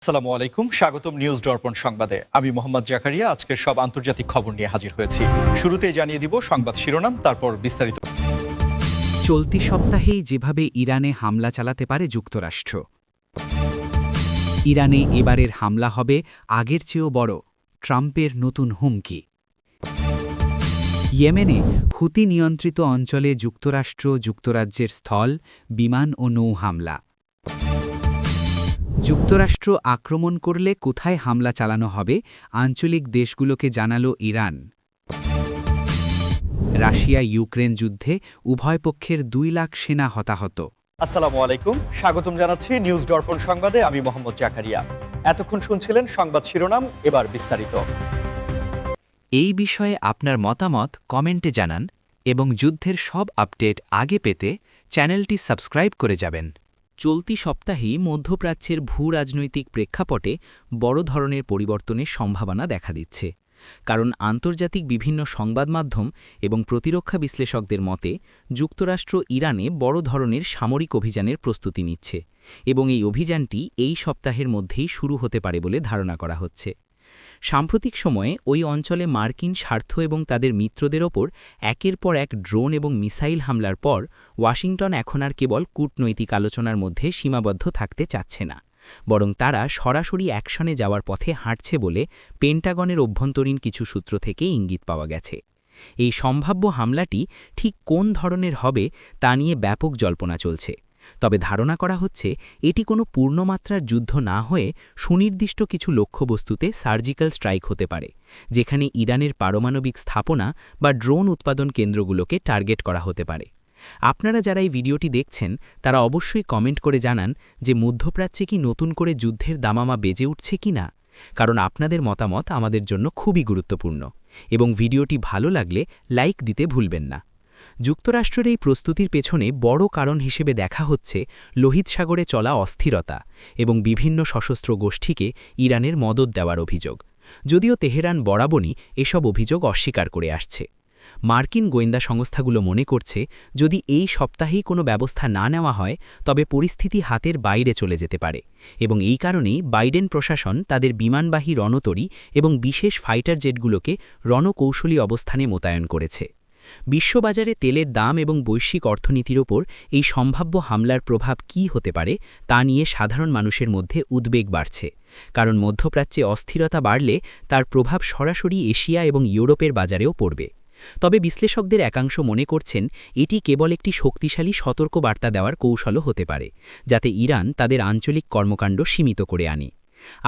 আসসালামু আলাইকুম, স্বাগতম নিউজ দর্পণ সংবাদে। আমি মোহাম্মদ জাকারিয়া আজকের সব আন্তর্জাতিক খবর নিয়ে হাজির হয়েছি। শুরুতেই জানিয়ে দিব সংবাদ শিরোনাম, তারপর বিস্তারিত। চলতি সপ্তাহেই যেভাবে ইরানে হামলা চালাতে পারে যুক্তরাষ্ট্র। ইরানে এবারের হামলা হবে আগের চেয়েও বড়, ট্রাম্পের নতুন হুমকি। ইয়েমেনে হুতি নিয়ন্ত্রিত অঞ্চলে যুক্তরাজ্যের স্থল, বিমান ও নৌ হামলা। যুক্তরাষ্ট্র আক্রমণ করলে কোথায় হামলা চালানো হবে, আঞ্চলিক দেশগুলোকে জানালো ইরান। রাশিয়া ইউক্রেন যুদ্ধে উভয় পক্ষের 2 লাখ সেনা হতাহত। আসসালামু আলাইকুম, স্বাগতম জানাচ্ছি নিউজ দর্পণ সংবাদে। আমি মোহাম্মদ জাকারিয়া। এতক্ষণ শুনছিলেন সংবাদ শিরোনাম, এবার বিস্তারিত। এই বিষয়ে আপনার মতামত কমেন্টে জানান এবং যুদ্ধের সব আপডেট আগে পেতে চ্যানেলটি সাবস্ক্রাইব করে যাবেন। চলতি সপ্তাহেই মধ্যপ্রাচ্যের ভূ-রাজনৈতিক প্রেক্ষাপটে বড় ধরনের পরিবর্তনের সম্ভাবনা দেখা দিচ্ছে। কারণ আন্তর্জাতিক বিভিন্ন সংবাদ মাধ্যম এবং প্রতিরক্ষা বিশ্লেষকদের মতে যুক্তরাষ্ট্র ইরানে বড় ধরনের সামরিক অভিযানের প্রস্তুতি নিচ্ছে এবং এই অভিযানটি এই সপ্তাহের মধ্যেই শুরু হতে পারে বলে ধারণা করা হচ্ছে। সাম্প্রতিক সময়ে ওই অঞ্চলে মার্কিন স্বার্থ এবং তাদের মিত্রদের ওপর একের পর এক ড্রোন এবং মিসাইল হামলার পর ওয়াশিংটন এখন আর কেবল কূটনৈতিক আলোচনার মধ্যে সীমাবদ্ধ থাকতে চাচ্ছে না, বরং তারা সরাসরি অ্যাকশনে যাওয়ার পথে হাঁটছে বলে পেন্টাগনের অভ্যন্তরীণ কিছু সূত্র থেকে ইঙ্গিত পাওয়া গেছে। এই সম্ভাব্য হামলাটি ঠিক কোন ধরনের হবে তা নিয়ে ব্যাপক জল্পনা চলছে, তবে ধারণা করা হচ্ছে এটি কোনো পূর্ণমাত্রার যুদ্ধ না হয়ে সুনির্দিষ্ট কিছু লক্ষ্যবস্তুতে সার্জিক্যাল স্ট্রাইক হতে পারে, যেখানে ইরানের পারমাণবিক স্থাপনা বা ড্রোন উৎপাদন কেন্দ্রগুলোকে টার্গেট করা হতে পারে। আপনারা যারা এই ভিডিওটি দেখছেন তারা অবশ্যই কমেন্ট করে জানান যে মধ্যপ্রাচ্যে কি নতুন করে যুদ্ধের দামামা বেজে উঠছে কি না, কারণ আপনাদের মতামত আমাদের জন্য খুবই গুরুত্বপূর্ণ। এবং ভিডিওটি ভালো লাগলে লাইক দিতে ভুলবেন না। যুক্তরাষ্ট্রের এই প্রস্তুতির পেছনে বড় কারণ হিসেবে দেখা হচ্ছে লোহিত সাগরে চলা অস্থিরতা এবং বিভিন্ন সশস্ত্র গোষ্ঠীকে ইরানের মদত দেওয়ার অভিযোগ, যদিও তেহরান বরাবরই এসব অভিযোগ অস্বীকার করে আসছে। মার্কিন গোয়েন্দা সংস্থাগুলো মনে করছে যদি এই সপ্তাহেই কোনো ব্যবস্থা না নেওয়া হয় তবে পরিস্থিতি হাতের বাইরে চলে যেতে পারে, এবং এই কারণেই বাইডেন প্রশাসন তাদের বিমানবাহী রণতরী এবং বিশেষ ফাইটার জেটগুলোকে রণকৌশলী অবস্থানে মোতায়েন করেছে। বিশ্ববাজারে তেলের দাম এবং বৈশ্বিক অর্থনীতির ওপর এই সম্ভাব্য হামলার প্রভাব কী হতে পারে তা নিয়ে সাধারণ মানুষের মধ্যে উদ্বেগ বাড়ছে, কারণ মধ্যপ্রাচ্যে অস্থিরতা বাড়লে তার প্রভাব সরাসরি এশিয়া এবং ইউরোপের বাজারেও পড়বে। তবে বিশ্লেষকদের একাংশ মনে করছেন এটি কেবল একটি শক্তিশালী সতর্কবার্তা দেওয়ার কৌশলও হতে পারে, যাতে ইরান তাদের আঞ্চলিক কর্মকাণ্ড সীমিত করে আনে।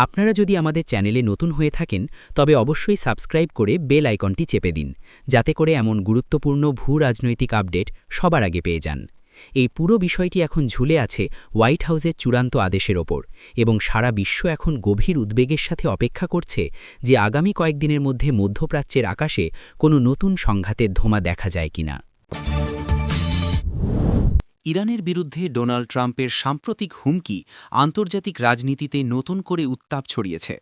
আপনারা যদি আমাদের চ্যানেলে নতুন হয়ে থাকেন তবে অবশ্যই সাবস্ক্রাইব করে বেল আইকনটি চেপে দিন, যাতে করে এমন গুরুত্বপূর্ণ ভূ-রাজনৈতিক আপডেট সবার আগে পেয়ে যান। এই পুরো বিষয়টি এখন ঝুলে আছে হোয়াইট হাউসের চূড়ান্ত আদেশের ওপর, এবং সারা বিশ্ব এখন গভীর উদ্বেগের সাথে অপেক্ষা করছে যে আগামী কয়েকদিনের মধ্যে মধ্যপ্রাচ্যের আকাশে কোনো নতুন সংঘাতের ধোঁয়া দেখা যায় কিনা। ইরানের বিরুদ্ধে ডোনাল্ড ট্রাম্পের সাম্প্রতিক হুমকি আন্তর্জাতিক রাজনীতিতে নতুন করে উত্তাপ ছড়িয়েছে,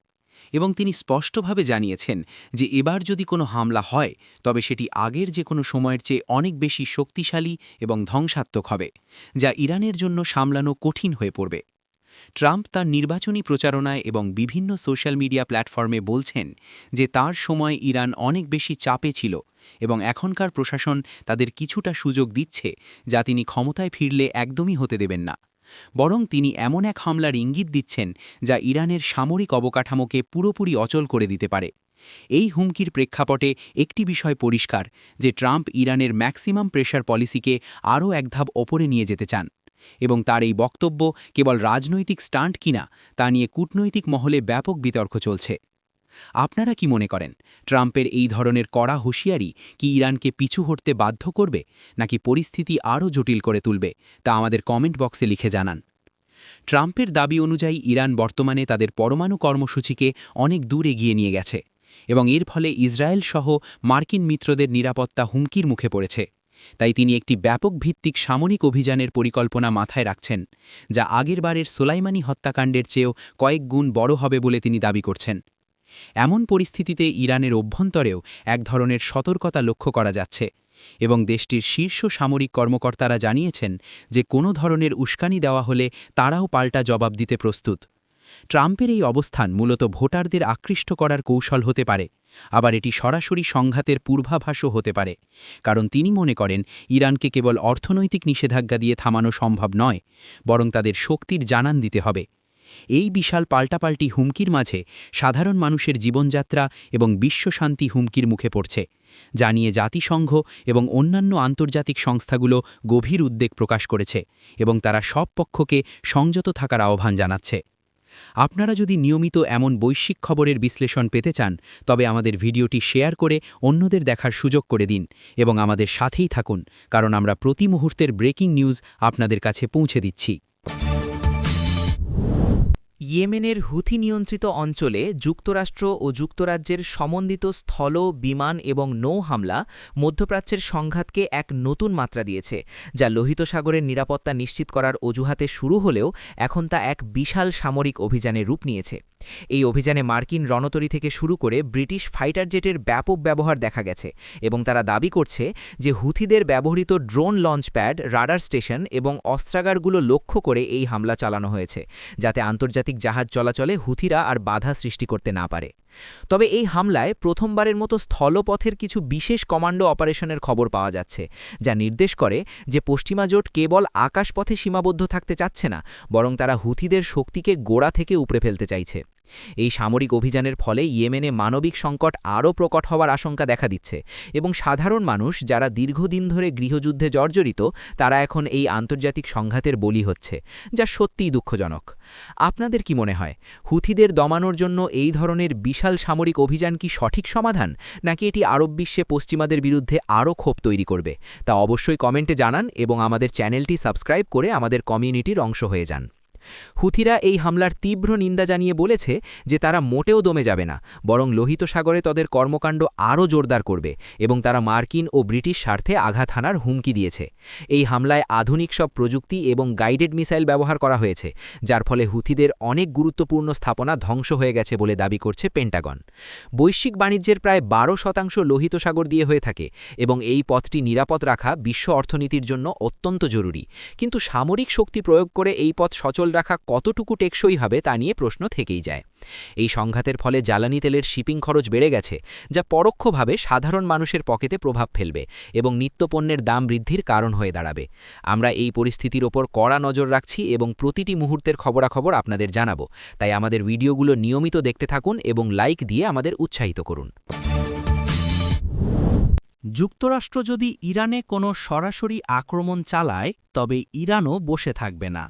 এবং তিনি স্পষ্টভাবে জানিয়েছেন যে এবার যদি কোনো হামলা হয় তবে সেটি আগের যে কোনো সময়ের চেয়ে অনেক বেশি শক্তিশালী এবং ধ্বংসাত্মক হবে, যা ইরানের জন্য সামলানো কঠিন হয়ে পড়বে। ট্রাম্প তার নির্বাচনী প্রচারণায় এবং বিভিন্ন সোশ্যাল মিডিয়া প্ল্যাটফর্মে বলছেন যে তার সময় ইরান অনেক বেশি চাপে ছিল এবং এখনকার প্রশাসন তাদের কিছুটা সুযোগ দিচ্ছে যা তিনি ক্ষমতায় ফিরলে একদমই হতে দেবেন না, বরং তিনি এমন এক হামলার ইঙ্গিত দিচ্ছেন যা ইরানের সামরিক অবকাঠামোকে পুরোপুরি অচল করে দিতে পারে। এই হুমকির প্রেক্ষাপটে একটি বিষয় পরিষ্কার যে ট্রাম্প ইরানের ম্যাক্সিমাম প্রেশার পলিসিকে আরও এক ধাপ ওপরে নিয়ে যেতে চান, এবং তার এই বক্তব্য কেবল রাজনৈতিক স্টান্ট কিনা তা নিয়ে কূটনৈতিক মহলে ব্যাপক বিতর্ক চলছে। আপনারা কি মনে করেন, ট্রাম্পের এই ধরনের কড়া হুঁশিয়ারি কি ইরানকে পিছু হটতে বাধ্য করবে নাকি পরিস্থিতি আরও জটিল করে তুলবে, তা আমাদের কমেন্ট বক্সে লিখে জানান। ট্রাম্পের দাবি অনুযায়ী ইরান বর্তমানে তাদের পরমাণু কর্মসূচিকে অনেক দূর এগিয়ে নিয়ে গেছে, এবং এর ফলে ইসরায়েল সহ মার্কিন মিত্রদের নিরাপত্তা হুমকির মুখে পড়েছে। তাই তিনি একটি ব্যাপক ভিত্তিক সামরিক অভিযানের পরিকল্পনা মাথায় রাখছেন, যা আগেরবারের সোলাইমানি হত্যাকাণ্ডের চেয়েও কয়েক গুণ বড় হবে বলে তিনি দাবি করছেন। এমন পরিস্থিতিতে ইরানের অভ্যন্তরেও এক ধরনের সতর্কতা লক্ষ্য করা যাচ্ছে, এবং দেশটির শীর্ষ সামরিক কর্মকর্তারা জানিয়েছেন যে কোনো ধরনের উস্কানি দেওয়া হলে তারাও পাল্টা জবাব দিতে প্রস্তুত। ট্রাম্পের এই অবস্থান মূলত ভোটারদের আকৃষ্ট করার কৌশল হতে পারে, আবার এটি সরাসরি সংঘাতের পূর্বাভাসও হতে পারে, কারণ তিনি মনে করেন ইরানকে কেবল অর্থনৈতিক নিষেধাজ্ঞা দিয়ে থামানো সম্ভব নয়, বরং তাদের শক্তির জানান দিতে হবে। এই বিশাল পাল্টাপাল্টি হুমকির মাঝে সাধারণ মানুষের জীবনযাত্রা এবং বিশ্বশান্তি হুমকির মুখে পড়ছে, যা নিয়ে জাতিসংঘ এবং অন্যান্য আন্তর্জাতিক সংস্থাগুলো গভীর উদ্বেগ প্রকাশ করেছে এবং তারা সব পক্ষকে সংযত থাকার আহ্বান জানাচ্ছে। আপনারা যদি নিয়মিত এমন বৈশ্বিক খবরের বিশ্লেষণ পেতে চান, তবে আমাদের ভিডিওটি শেয়ার করে অন্যদের দেখার সুযোগ করে দিন এবং আমাদের সাথেই থাকুন, কারণ আমরা প্রতি মুহূর্তের ব্রেকিং নিউজ আপনাদের কাছে পৌঁছে দিচ্ছি। ইয়েমেনের হুথি নিয়ন্ত্রিত অঞ্চলে যুক্তরাষ্ট্র ও যুক্তরাজ্যের সমন্বিত স্থল, বিমান এবং নৌ হামলা মধ্যপ্রাচ্যের সংঘাতকে এক নতুন মাত্রা দিয়েছে, যা লোহিত সাগরের নিরাপত্তা নিশ্চিত করার অজুহাতে শুরু হলেও এখন তা এক বিশাল সামরিক অভিযানের রূপ নিয়েছে। এই অভিযানে মার্কিন রণতরী থেকে শুরু করে ব্রিটিশ ফাইটার জেটের ব্যাপক ব্যবহার দেখা গেছে এবং তারা দাবি করছে যে হুথিদের ব্যবহৃত ড্রোন লঞ্চপ্যাড, রাডার স্টেশন এবং অস্ত্রাগারগুলো লক্ষ্য করে এই হামলা চালানো হয়েছে, যাতে আন্তর্জাতিক জাহাজ চলাচলে হুথিরা আর বাধা সৃষ্টি করতে না পারে। তবে এই হামলায় প্রথমবারের মতো স্থলপথের কিছু বিশেষ কমান্ডো অপারেশনের খবর পাওয়া যাচ্ছে, যা নির্দেশ করে যে পশ্চিমা জোট কেবল আকাশপথে সীমাবদ্ধ থাকতে চাচ্ছে না, বরং তারা হুথিদের শক্তিকে গোড়া থেকে উপড়ে ফেলতে চাইছে। এই সামরিক অভিযানের ফলে ইয়েমেনে মানবিক সংকট আরও প্রকট হওয়ার আশঙ্কা দেখা দিচ্ছে এবং সাধারণ মানুষ যারা দীর্ঘদিন ধরে গৃহযুদ্ধে জর্জরিত, তারা এখন এই আন্তর্জাতিক সংঘাতের বলি হচ্ছে, যা সত্যিই দুঃখজনক। আপনাদের কি মনে হয়, হুথিদের দমানোর জন্য এই ধরনের বিশাল সামরিক অভিযান কি সঠিক সমাধান, নাকি এটি আরব বিশ্বে পশ্চিমাদের বিরুদ্ধে আরও ক্ষোভ তৈরি করবে? তা অবশ্যই কমেন্টে জানান এবং আমাদের চ্যানেলটি সাবস্ক্রাইব করে আমাদের কমিউনিটির অংশ হয়ে যান। হুথিরা এই হামলার তীব্র নিন্দা জানিয়ে বলেছে যে তারা মোটেও দমে যাবে না, বরং লোহিত সাগরে তাদের কর্মকাণ্ড আরও জোরদার করবে এবং তারা মার্কিন ও ব্রিটিশ স্বার্থে আঘাত হানার হুমকি দিয়েছে। এই হামলায় আধুনিক সব প্রযুক্তি এবং গাইডেড মিসাইল ব্যবহার করা হয়েছে, যার ফলে হুথিদের অনেক গুরুত্বপূর্ণ স্থাপনা ধ্বংস হয়ে গেছে বলে দাবি করছে পেন্টাগন। বৈশ্বিক বাণিজ্যের প্রায় 12% লোহিত সাগর দিয়ে হয়ে থাকে এবং এই পথটি নিরাপদ রাখা বিশ্ব অর্থনীতির জন্য অত্যন্ত জরুরি, কিন্তু সামরিক শক্তি প্রয়োগ করে এই পথ সচল রাখা কতটুকু টেকসই হবে তা নিয়ে প্রশ্ন থেকেই যায়। এই সংঘাতের ফলে জ্বালানি তেলের শিপিং খরচ বেড়ে গেছে, যা পরোক্ষভাবে সাধারণ মানুষের পকেটে প্রভাব ফেলবে এবং নিত্যপণ্যের দাম বৃদ্ধির কারণ হয়ে দাঁড়াবে। আমরা এই পরিস্থিতির ওপর কড়া নজর রাখছি এবং প্রতিটি মুহূর্তের খবরাখবর আপনাদের জানাবো, তাই আমাদের ভিডিওগুলো নিয়মিত দেখতে থাকুন এবং লাইক দিয়ে আমাদের উৎসাহিত করুন। যুক্তরাষ্ট্র যদি ইরানে কোনো সরাসরি আক্রমণ চালায়, তবে ইরানও বসে থাকবে না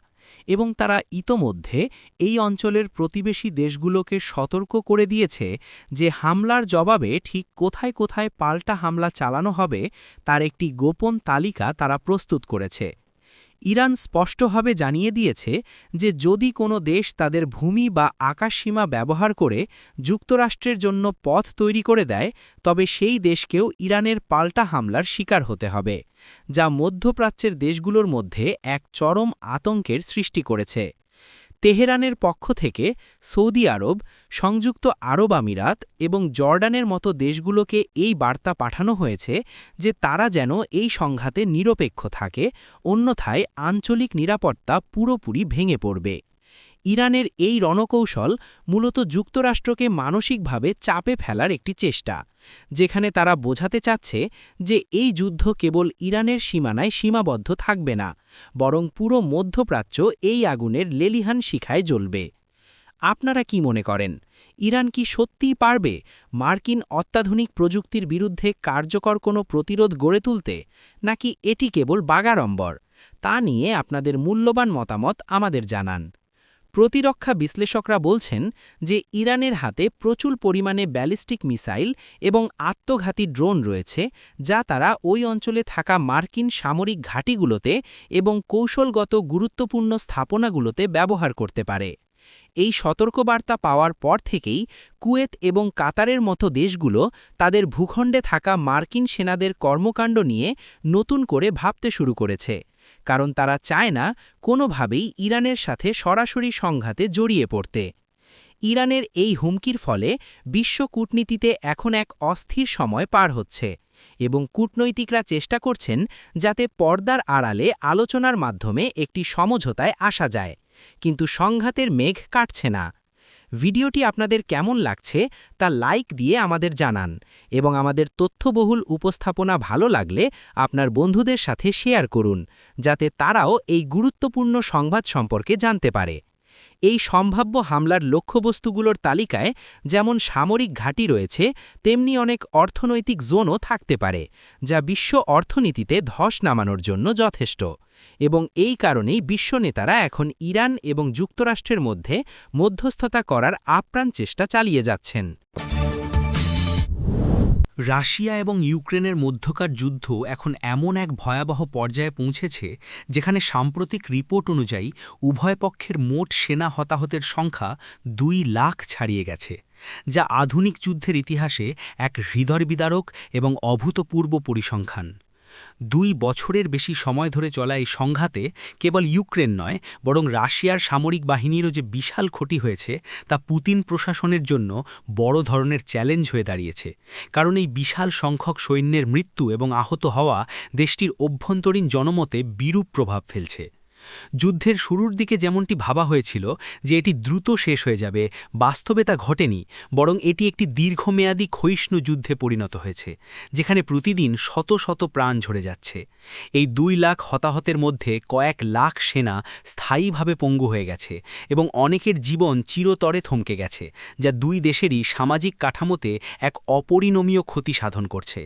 এবং তারা ইতোমধ্যে এই অঞ্চলের প্রতিবেশী দেশগুলোকে সতর্ক করে দিয়েছে যে হামলার জবাবে ঠিক কোথায় কোথায় পাল্টা হামলা চালানো হবে তার একটি গোপন তালিকা তারা প্রস্তুত করেছে। ইরান স্পষ্টভাবে জানিয়ে দিয়েছে যে যদি কোনো দেশ তাদের ভূমি বা আকাশসীমা ব্যবহার করে যুক্তরাষ্ট্রের জন্য পথ তৈরি করে দেয়, তবে সেই দেশকেও ইরানের পাল্টা হামলার শিকার হতে হবে, যা মধ্যপ্রাচ্যের দেশগুলোর মধ্যে এক চরম আতঙ্কের সৃষ্টি করেছে। তেহরানের পক্ষ থেকে সৌদি আরব, সংযুক্ত আরব আমিরাত এবং জর্ডানের মতো দেশগুলোকে এই বার্তা পাঠানো হয়েছে যে তারা যেন এই সংঘাতে নিরপেক্ষ থাকে, অন্যথায় আঞ্চলিক নিরাপত্তা পুরোপুরি ভেঙে পড়বে। ইরানের এই রণকৌশল মূলত যুক্তরাষ্ট্রকে মানসিকভাবে চাপে ফেলার একটি চেষ্টা, যেখানে তারা বোঝাতে চাচ্ছে যে এই যুদ্ধ কেবল ইরানের সীমানায় সীমাবদ্ধ থাকবে না, বরং পুরো মধ্যপ্রাচ্য এই আগুনের লেলিহান শিখায় জ্বলবে। আপনারা কি মনে করেন, ইরান কি সত্যিই পারবে মার্কিন অত্যাধুনিক প্রযুক্তির বিরুদ্ধে কার্যকর কোনো প্রতিরোধ গড়ে তুলতে, নাকি এটি কেবল বাগাড়ম্বর? তা নিয়ে আপনাদের মূল্যবান মতামত আমাদের জানান। প্রতিরক্ষা বিশ্লেষকরা বলছেন যে ইরানের হাতে প্রচুর পরিমাণে ব্যালিস্টিক মিসাইল এবং আত্মঘাতী ড্রোন রয়েছে, যা তারা ওই অঞ্চলে থাকা মার্কিন সামরিক ঘাঁটিগুলোতে এবং কৌশলগত গুরুত্বপূর্ণ স্থাপনাগুলোতে ব্যবহার করতে পারে। এই সতর্কবার্তা পাওয়ার পর থেকেই কুয়েত এবং কাতারের মতো দেশগুলো তাদের ভূখণ্ডে থাকা মার্কিন সেনাদের কর্মকাণ্ড নিয়ে নতুন করে ভাবতে শুরু করেছে, কারণ তারা চায় না কোনোভাবেই ইরানের সাথে সরাসরি সংঘাতে জড়িয়ে পড়তে। ইরানের এই হুমকির ফলে বিশ্ব কূটনীতিতে এখন এক অস্থির সময় পার হচ্ছে এবং কূটনৈতিকরা চেষ্টা করছেন যাতে পর্দার আড়ালে আলোচনার মাধ্যমে একটি সমঝোতায় আসা যায়, কিন্তু সংঘাতের মেঘ কাটছে না। ভিডিওটি আপনাদের কেমন লাগছে তা লাইক দিয়ে আমাদের জানান এবং আমাদের তথ্যবহুল উপস্থাপনা ভালো লাগলে আপনার বন্ধুদের সাথে শেয়ার করুন, যাতে তারাও এই গুরুত্বপূর্ণ সংবাদ সম্পর্কে জানতে পারে। এই সম্ভাব্য হামলার লক্ষ্যবস্তুগুলোর তালিকায় যেমন সামরিক ঘাঁটি রয়েছে, তেমনি অনেক অর্থনৈতিক জোনও থাকতে পারে, যা বিশ্ব অর্থনীতিতে ধস নামানোর জন্য যথেষ্ট। এবং এই কারণেই বিশ্ব নেতারা এখন ইরান এবং যুক্তরাষ্ট্রের মধ্যে মধ্যস্থতা করার আপ্রাণ চেষ্টা চালিয়ে যাচ্ছেন। রাশিয়া এবং ইউক্রেনের মধ্যকার যুদ্ধ এখন এমন এক ভয়াবহ পর্যায়ে পৌঁছেছে যেখানে সাম্প্রতিক রিপোর্ট অনুযায়ী উভয় পক্ষের মোট সেনা হতাহতের সংখ্যা 2 লাখ ছাড়িয়ে গেছে, যা আধুনিক যুদ্ধের ইতিহাসে এক হৃদয়বিদারক এবং অভূতপূর্ব পরিসংখ্যান। 2 বছরের বেশি সময় ধরে চলা এই সংঘাতে কেবল ইউক্রেন নয়, বরং রাশিয়ার সামরিক বাহিনীরও যে বিশাল ক্ষতি হয়েছে তা পুতিন প্রশাসনের জন্য বড় ধরনের চ্যালেঞ্জ হয়ে দাঁড়িয়েছে, কারণ এই বিশাল সংখ্যক সৈন্যের মৃত্যু এবং আহত হওয়া দেশটির অভ্যন্তরীণ জনমতে বিরূপ প্রভাব ফেলছে। যুদ্ধের শুরুর দিকে যেমনটি ভাবা হয়েছিল যে এটি দ্রুত শেষ হয়ে যাবে, বাস্তবে তা ঘটেনি, বরং এটি একটি দীর্ঘমেয়াদী ক্ষয়িষ্ণু যুদ্ধে পরিণত হয়েছে, যেখানে প্রতিদিন শত শত প্রাণ ঝরে যাচ্ছে। এই 2 লাখ হতাহতের মধ্যে কয়েক লাখ সেনা স্থায়ীভাবে পঙ্গু হয়ে গেছে এবং অনেকের জীবন চিরতরে থমকে গেছে, যা 2 দেশেরই সামাজিক কাঠামোতে এক অপরিণমীয় ক্ষতি সাধন করছে।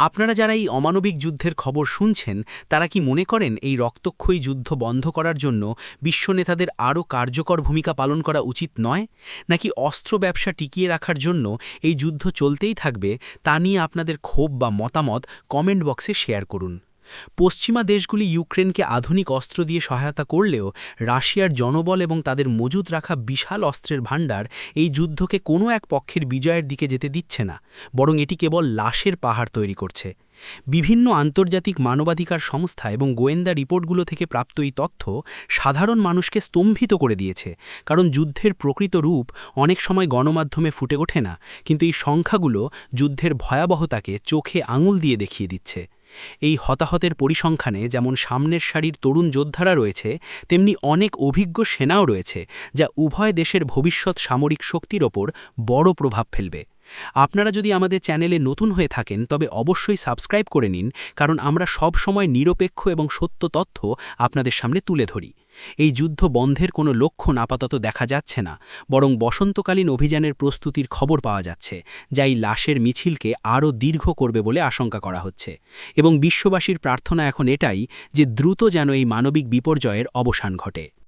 আপনারা যারা এই অমানবিক যুদ্ধের খবর শুনছেন, তারা কি মনে করেন এই রক্তক্ষয়ী যুদ্ধ বন্ধ করার জন্য বিশ্ব নেতাদের আরও কার্যকর ভূমিকা পালন করা উচিত নয়, নাকি অস্ত্র ব্যবসা টিকিয়ে রাখার জন্য এই যুদ্ধ চলতেই থাকবে? তা নিয়ে আপনাদের ক্ষোভ বা মতামত কমেন্ট বক্সে শেয়ার করুন। পশ্চিমা দেশগুলি ইউক্রেনকে আধুনিক অস্ত্র দিয়ে সহায়তা করলেও রাশিয়ার জনবল এবং তাদের মজুত রাখা বিশাল অস্ত্রের ভাণ্ডার এই যুদ্ধকে কোনো এক পক্ষের বিজয়ের দিকে যেতে দিচ্ছে না, বরং এটি কেবল লাশের পাহাড় তৈরি করছে। বিভিন্ন আন্তর্জাতিক মানবাধিকার সংস্থা এবং গোয়েন্দা রিপোর্টগুলো থেকে প্রাপ্ত এই তথ্য সাধারণ মানুষকে স্তম্ভিত করে দিয়েছে, কারণ যুদ্ধের প্রকৃত রূপ অনেক সময় গণমাধ্যমে ফুটে ওঠে না, কিন্তু এই সংখ্যাগুলো যুদ্ধের ভয়াবহতাকে চোখে আঙুল দিয়ে দেখিয়ে দিচ্ছে। এই হতাহতের পরিসংখ্যানে যেমন সামনের সারির তরুণ যোদ্ধারা রয়েছে, তেমনি অনেক অভিজ্ঞ সেনাও রয়েছে, যা উভয় দেশের ভবিষ্যৎ সামরিক শক্তির ওপর বড় প্রভাব ফেলবে। আপনারা যদি আমাদের চ্যানেলে নতুন হয়ে থাকেন, তবে অবশ্যই সাবস্ক্রাইব করে নিন, কারণ আমরা সব সময় নিরপেক্ষ এবং সত্য তথ্য আপনাদের সামনে তুলে ধরি। এই যুদ্ধ বন্ধের কোনো লক্ষণ আপাতত দেখা যাচ্ছে না, বরং বসন্তকালীন অভিযানের প্রস্তুতির খবর পাওয়া যাচ্ছে, যা এই লাশের মিছিলকে আরও দীর্ঘ করবে বলে আশঙ্কা করা হচ্ছে। এবং বিশ্ববাসীর প্রার্থনা এখন এটাই যে দ্রুত যেন এই মানবিক বিপর্যয়ের অবসান ঘটে।